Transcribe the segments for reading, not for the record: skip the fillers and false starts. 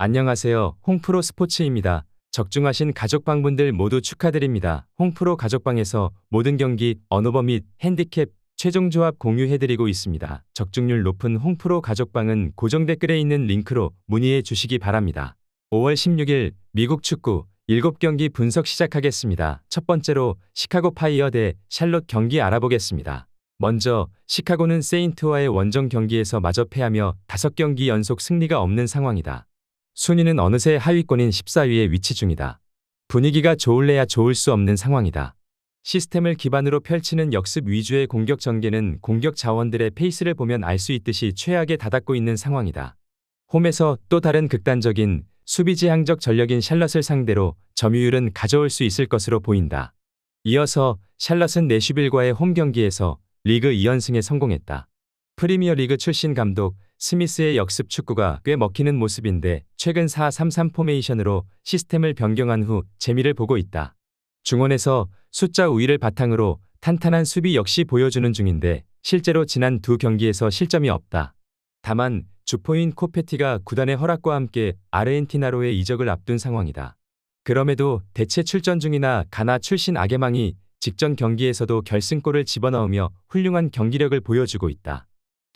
안녕하세요. 홍프로 스포츠입니다. 적중하신 가족방분들 모두 축하드립니다. 홍프로 가족방에서 모든 경기, 언오버 및 핸디캡, 최종 조합 공유해드리고 있습니다. 적중률 높은 홍프로 가족방은 고정 댓글에 있는 링크로 문의해 주시기 바랍니다. 5월 16일 미국 축구 7경기 분석 시작하겠습니다. 첫 번째로 시카고 파이어 대 샬롯 경기 알아보겠습니다. 먼저 시카고는 세인트와의 원정 경기에서 마저 패하며 5경기 연속 승리가 없는 상황이다. 순위는 어느새 하위권인 14위에 위치 중이다. 분위기가 좋을래야 좋을 수 없는 상황이다. 시스템을 기반으로 펼치는 역습 위주의 공격 전개는 공격 자원들의 페이스를 보면 알 수 있듯이 최악에 다닥고 있는 상황이다. 홈에서 또 다른 극단적인 수비지향적 전력인 샬럿을 상대로 점유율은 가져올 수 있을 것으로 보인다. 이어서 샬럿은 내슈빌과의 홈 경기에서 리그 2연승에 성공했다. 프리미어리그 출신 감독 스미스의 역습 축구가 꽤 먹히는 모습인데 최근 4-3-3 포메이션으로 시스템을 변경한 후 재미를 보고 있다. 중원에서 숫자 우위를 바탕으로 탄탄한 수비 역시 보여주는 중인데 실제로 지난 두 경기에서 실점이 없다. 다만 주포인 코페티가 구단의 허락과 함께 아르헨티나로의 이적을 앞둔 상황이다. 그럼에도 대체 출전 중이나 가나 출신 아게망이 직전 경기에서도 결승골을 집어넣으며 훌륭한 경기력을 보여주고 있다.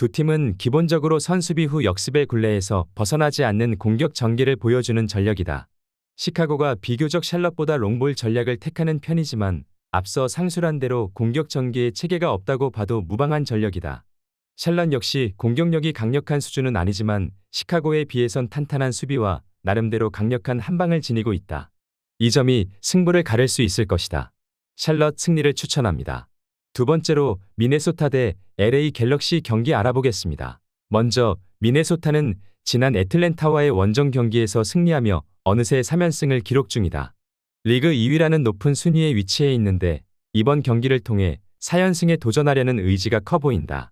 두 팀은 기본적으로 선수비 후 역습의 굴레에서 벗어나지 않는 공격 전개를 보여주는 전력이다. 시카고가 비교적 샬럿보다 롱볼 전략을 택하는 편이지만 앞서 상술한 대로 공격 전개에 체계가 없다고 봐도 무방한 전력이다. 샬럿 역시 공격력이 강력한 수준은 아니지만 시카고에 비해선 탄탄한 수비와 나름대로 강력한 한방을 지니고 있다. 이 점이 승부를 가를 수 있을 것이다. 샬럿 승리를 추천합니다. 두 번째로 미네소타 대 LA 갤럭시 경기 알아보겠습니다. 먼저 미네소타는 지난 애틀랜타와의 원정 경기에서 승리하며 어느새 3연승을 기록 중이다. 리그 2위라는 높은 순위에 위치해 있는데 이번 경기를 통해 4연승에 도전하려는 의지가 커 보인다.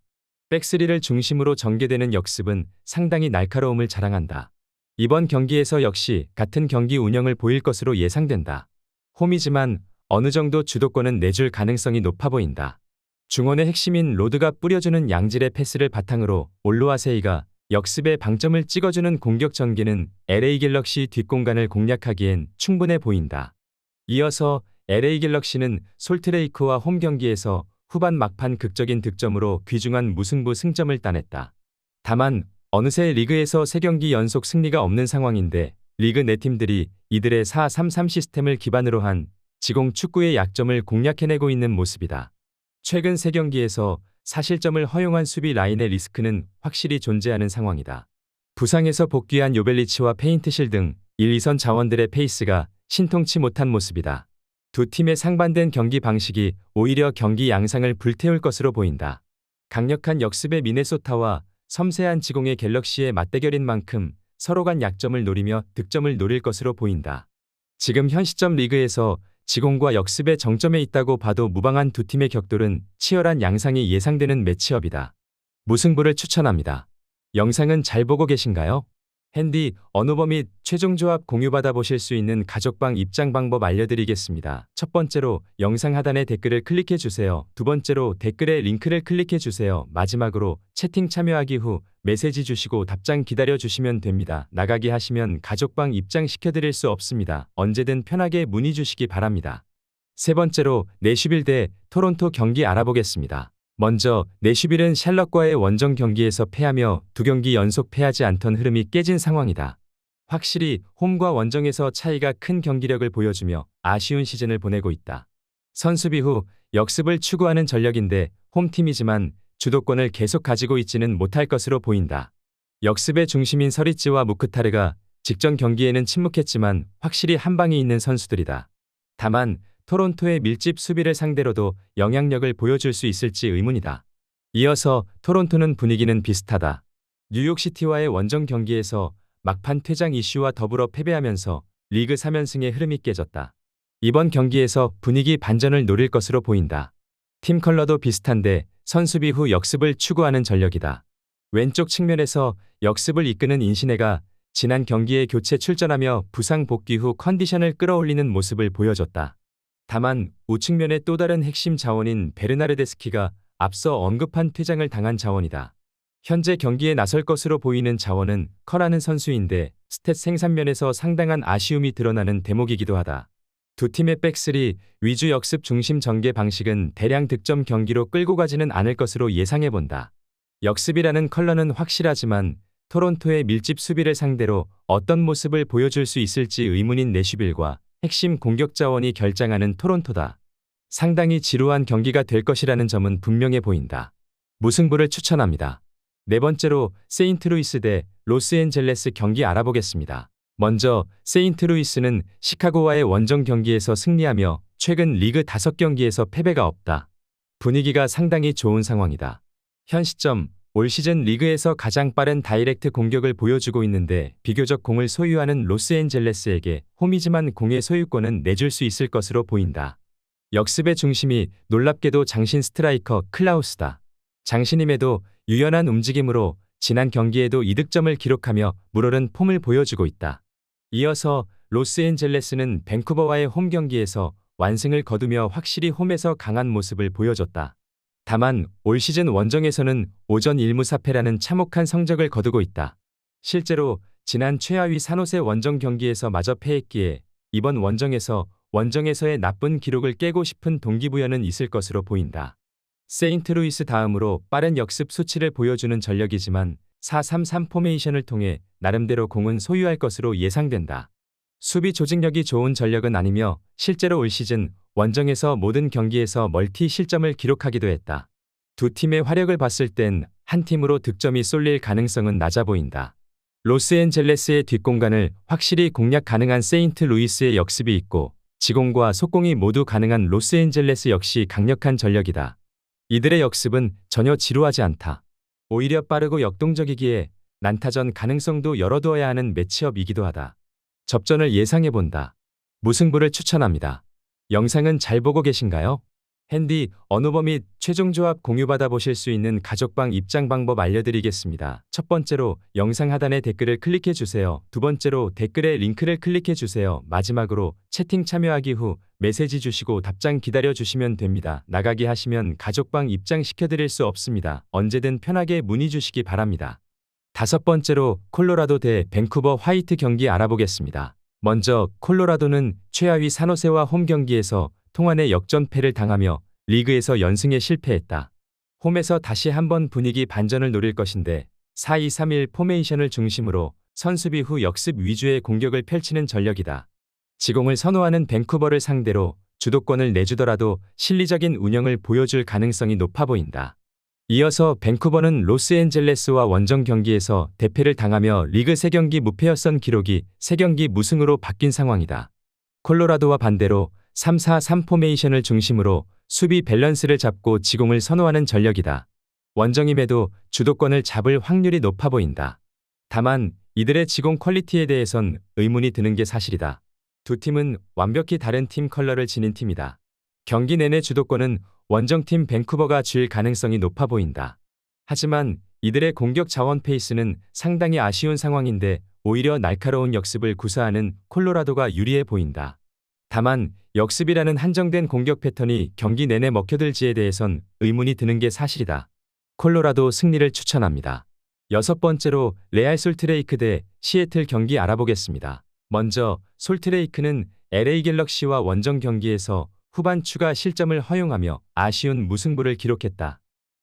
백스리를 중심으로 전개되는 역습은 상당히 날카로움을 자랑한다. 이번 경기에서 역시 같은 경기 운영을 보일 것으로 예상된다. 홈이지만 어느 정도 주도권은 내줄 가능성이 높아 보인다. 중원의 핵심인 로드가 뿌려주는 양질의 패스를 바탕으로 올로아세이가 역습의 방점을 찍어주는 공격 전개는 LA 갤럭시 뒷공간을 공략하기엔 충분해 보인다. 이어서 LA 갤럭시는 솔트레이크와 홈 경기에서 후반 막판 극적인 득점으로 귀중한 무승부 승점을 따냈다. 다만 어느새 리그에서 3경기 연속 승리가 없는 상황인데 리그 내 팀들이 이들의 4-3-3 시스템을 기반으로 한 지공 축구의 약점을 공략해내고 있는 모습이다. 최근 3경기에서 사실점을 허용한 수비 라인의 리스크는 확실히 존재하는 상황이다. 부상에서 복귀한 요벨리치와 페인트실 등 1, 2선 자원들의 페이스가 신통치 못한 모습이다. 두 팀의 상반된 경기 방식이 오히려 경기 양상을 불태울 것으로 보인다. 강력한 역습의 미네소타와 섬세한 지공의 갤럭시의 맞대결인 만큼 서로 간 약점을 노리며 득점을 노릴 것으로 보인다. 지금 현 시점 리그에서 지공과 역습의 정점에 있다고 봐도 무방한 두 팀의 격돌은 치열한 양상이 예상되는 매치업이다. 무승부를 추천합니다. 영상은 잘 보고 계신가요? 핸디, 언오버 및 최종 조합 공유받아 보실 수 있는 가족방 입장 방법 알려드리겠습니다. 첫 번째로 영상 하단의 댓글을 클릭해 주세요. 두 번째로 댓글에 링크를 클릭해 주세요. 마지막으로 채팅 참여하기 후 메시지 주시고 답장 기다려 주시면 됩니다. 나가기 하시면 가족방 입장 시켜드릴 수 없습니다. 언제든 편하게 문의 주시기 바랍니다. 세 번째로 내슈빌 대 토론토 경기 알아보겠습니다. 먼저 내슈빌은 샬럿과의 원정 경기에서 패하며 2경기 연속 패하지 않던 흐름이 깨진 상황이다. 확실히 홈과 원정에서 차이가 큰 경기력을 보여주며 아쉬운 시즌을 보내고 있다. 선수비 후 역습을 추구하는 전력인데 홈팀이지만 주도권을 계속 가지고 있지는 못할 것으로 보인다. 역습의 중심인 서리찌와 무크타르가 직전 경기에는 침묵했지만 확실히 한방이 있는 선수들이다. 다만 토론토의 밀집 수비를 상대로도 영향력을 보여줄 수 있을지 의문이다. 이어서 토론토는 분위기는 비슷하다. 뉴욕시티와의 원정 경기에서 막판 퇴장 이슈와 더불어 패배하면서 리그 3연승의 흐름이 깨졌다. 이번 경기에서 분위기 반전을 노릴 것으로 보인다. 팀 컬러도 비슷한데 선수비 후 역습을 추구하는 전력이다. 왼쪽 측면에서 역습을 이끄는 인시네가 지난 경기에 교체 출전하며 부상 복귀 후 컨디션을 끌어올리는 모습을 보여줬다. 다만 우측면의 또 다른 핵심 자원인 베르나르데스키가 앞서 언급한 퇴장을 당한 자원이다. 현재 경기에 나설 것으로 보이는 자원은 커라는 선수인데 스탯 생산면에서 상당한 아쉬움이 드러나는 대목이기도 하다. 두 팀의 백스리 위주 역습 중심 전개 방식은 대량 득점 경기로 끌고 가지는 않을 것으로 예상해본다. 역습이라는 컬러는 확실하지만 토론토의 밀집 수비를 상대로 어떤 모습을 보여줄 수 있을지 의문인 내슈빌과 핵심 공격 자원이 결장하는 토론토다. 상당히 지루한 경기가 될 것이라는 점은 분명해 보인다. 무승부를 추천합니다. 네 번째로 세인트루이스 대 로스앤젤레스 경기 알아보겠습니다. 먼저 세인트루이스는 시카고와의 원정 경기에서 승리하며 최근 리그 5경기에서 패배가 없다. 분위기가 상당히 좋은 상황이다. 현 시점 올 시즌 리그에서 가장 빠른 다이렉트 공격을 보여주고 있는데 비교적 공을 소유하는 로스앤젤레스에게 홈이지만 공의 소유권은 내줄 수 있을 것으로 보인다. 역습의 중심이 놀랍게도 장신 스트라이커 클라우스다. 장신임에도 유연한 움직임으로 지난 경기에도 2득점을 기록하며 물오른 폼을 보여주고 있다. 이어서 로스앤젤레스는 밴쿠버와의 홈 경기에서 완승을 거두며 확실히 홈에서 강한 모습을 보여줬다. 다만 올 시즌 원정에서는 오전 1무 4패라는 참혹한 성적을 거두고 있다. 실제로 지난 최하위 산호세 원정 경기에서 마저 패했기에 이번 원정에서의 나쁜 기록을 깨고 싶은 동기부여는 있을 것으로 보인다. 세인트루이스 다음으로 빠른 역습 수치를 보여주는 전력이지만 4-3-3 포메이션을 통해 나름대로 공은 소유할 것으로 예상된다. 수비 조직력이 좋은 전력은 아니며 실제로 올 시즌 원정에서 모든 경기에서 멀티 실점을 기록하기도 했다. 두 팀의 화력을 봤을 땐 한 팀으로 득점이 쏠릴 가능성은 낮아 보인다. 로스앤젤레스의 뒷공간을 확실히 공략 가능한 세인트루이스의 역습이 있고 지공과 속공이 모두 가능한 로스앤젤레스 역시 강력한 전력이다. 이들의 역습은 전혀 지루하지 않다. 오히려 빠르고 역동적이기에 난타전 가능성도 열어두어야 하는 매치업이기도 하다. 접전을 예상해본다. 무승부를 추천합니다. 영상은 잘 보고 계신가요? 핸디, 언오버 및 최종 조합 공유받아 보실 수 있는 가족방 입장 방법 알려드리겠습니다. 첫 번째로 영상 하단에 댓글을 클릭해 주세요. 두 번째로 댓글에 링크를 클릭해 주세요. 마지막으로 채팅 참여하기 후 메시지 주시고 답장 기다려 주시면 됩니다. 나가기 하시면 가족방 입장 시켜드릴 수 없습니다. 언제든 편하게 문의 주시기 바랍니다. 다섯 번째로 콜로라도 대 밴쿠버 화이트 경기 알아보겠습니다. 먼저 콜로라도는 최하위 산호세와 홈 경기에서 통안의 역전패를 당하며 리그에서 연승에 실패했다. 홈에서 다시 한번 분위기 반전을 노릴 것인데 4-2-3-1 포메이션을 중심으로 선수비 후 역습 위주의 공격을 펼치는 전력이다. 지공을 선호하는 밴쿠버를 상대로 주도권을 내주더라도 실리적인 운영을 보여줄 가능성이 높아 보인다. 이어서 밴쿠버는 로스앤젤레스와 원정 경기에서 대패를 당하며 리그 3경기 무패였던 기록이 3경기 무승으로 바뀐 상황이다. 콜로라도와 반대로 3-4-3 포메이션을 중심으로 수비 밸런스를 잡고 지공을 선호하는 전력이다. 원정임에도 주도권을 잡을 확률이 높아 보인다. 다만 이들의 지공 퀄리티에 대해선 의문이 드는 게 사실이다. 두 팀은 완벽히 다른 팀 컬러를 지닌 팀이다. 경기 내내 주도권은 원정팀 밴쿠버가 쥘 가능성이 높아 보인다. 하지만 이들의 공격 자원 페이스는 상당히 아쉬운 상황인데 오히려 날카로운 역습을 구사하는 콜로라도가 유리해 보인다. 다만 역습이라는 한정된 공격 패턴이 경기 내내 먹혀들지에 대해선 의문이 드는 게 사실이다. 콜로라도 승리를 추천합니다. 여섯 번째로 레알 솔트레이크 대 시애틀 경기 알아보겠습니다. 먼저 솔트레이크는 LA 갤럭시와 원정 경기에서 후반 추가 실점을 허용하며 아쉬운 무승부를 기록했다.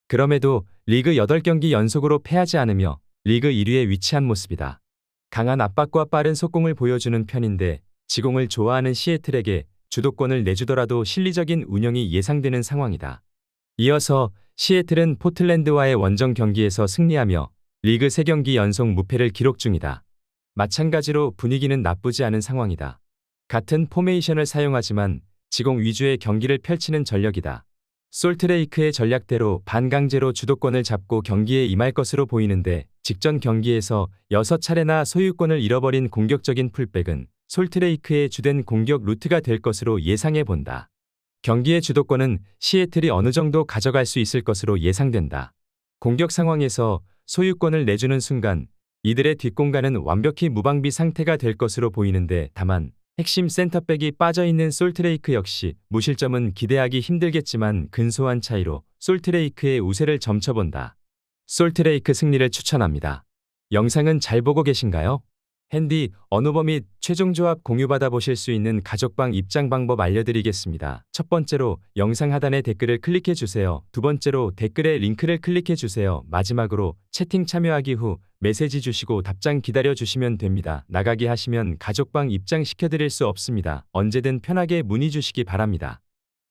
그럼에도 리그 8경기 연속으로 패하지 않으며 리그 1위에 위치한 모습이다. 강한 압박과 빠른 속공을 보여주는 편인데 지공을 좋아하는 시애틀에게 주도권을 내주더라도 실리적인 운영이 예상되는 상황이다. 이어서 시애틀은 포틀랜드와의 원정 경기에서 승리하며 리그 3경기 연속 무패를 기록 중이다. 마찬가지로 분위기는 나쁘지 않은 상황이다. 같은 포메이션을 사용하지만 지공 위주의 경기를 펼치는 전력이다. 솔트레이크의 전략대로 반강제로 주도권을 잡고 경기에 임할 것으로 보이는데 직전 경기에서 6차례나 소유권을 잃어버린 공격적인 풀백은 솔트레이크의 주된 공격 루트가 될 것으로 예상해 본다. 경기의 주도권은 시애틀이 어느 정도 가져갈 수 있을 것으로 예상된다. 공격 상황에서 소유권을 내주는 순간 이들의 뒷공간은 완벽히 무방비 상태가 될 것으로 보이는데 다만 핵심 센터백이 빠져있는 솔트레이크 역시 무실점은 기대하기 힘들겠지만 근소한 차이로 솔트레이크의 우세를 점쳐본다. 솔트레이크 승리를 추천합니다. 영상은 잘 보고 계신가요? 핸디, 언오버 및 최종 조합 공유받아 보실 수 있는 가족방 입장 방법 알려드리겠습니다. 첫 번째로 영상 하단에 댓글을 클릭해 주세요. 두 번째로 댓글에 링크를 클릭해 주세요. 마지막으로 채팅 참여하기 후 메시지 주시고 답장 기다려 주시면 됩니다. 나가기 하시면 가족방 입장 시켜드릴 수 없습니다. 언제든 편하게 문의 주시기 바랍니다.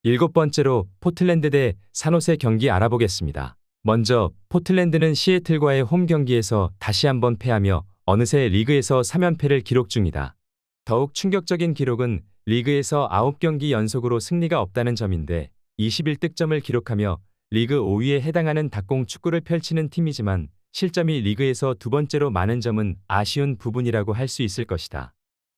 일곱 번째로 포틀랜드 대 산호세 경기 알아보겠습니다. 먼저 포틀랜드는 시애틀과의 홈 경기에서 다시 한번 패하며 어느새 리그에서 3연패를 기록 중이다. 더욱 충격적인 기록은 리그에서 9경기 연속으로 승리가 없다는 점인데 21득점을 기록하며 리그 5위에 해당하는 닭공 축구를 펼치는 팀이지만 실점이 리그에서 두 번째로 많은 점은 아쉬운 부분이라고 할 수 있을 것이다.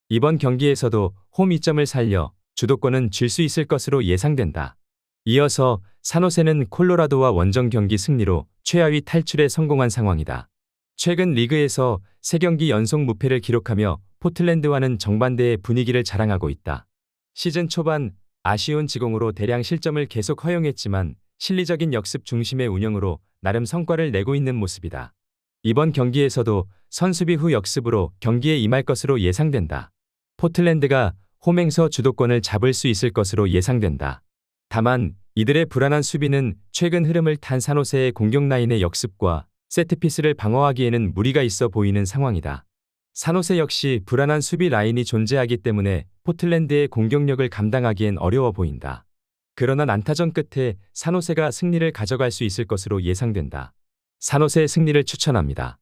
이번 경기에서도 홈 이점을 살려 주도권은 쥘 수 있을 것으로 예상된다. 이어서 산호세는 콜로라도와 원정 경기 승리로 최하위 탈출에 성공한 상황이다. 최근 리그에서 3경기 연속 무패를 기록하며 포틀랜드와는 정반대의 분위기를 자랑하고 있다. 시즌 초반 아쉬운 지공으로 대량 실점을 계속 허용했지만 실리적인 역습 중심의 운영으로 나름 성과를 내고 있는 모습이다. 이번 경기에서도 선수비 후 역습으로 경기에 임할 것으로 예상된다. 포틀랜드가 홈행서 주도권을 잡을 수 있을 것으로 예상된다. 다만 이들의 불안한 수비는 최근 흐름을 탄 산호세의 공격 라인의 역습과 세트피스를 방어하기에는 무리가 있어 보이는 상황이다. 산호세 역시 불안한 수비 라인이 존재하기 때문에 포틀랜드의 공격력을 감당하기엔 어려워 보인다. 그러나 난타전 끝에 산호세가 승리를 가져갈 수 있을 것으로 예상된다. 산호세의 승리를 추천합니다.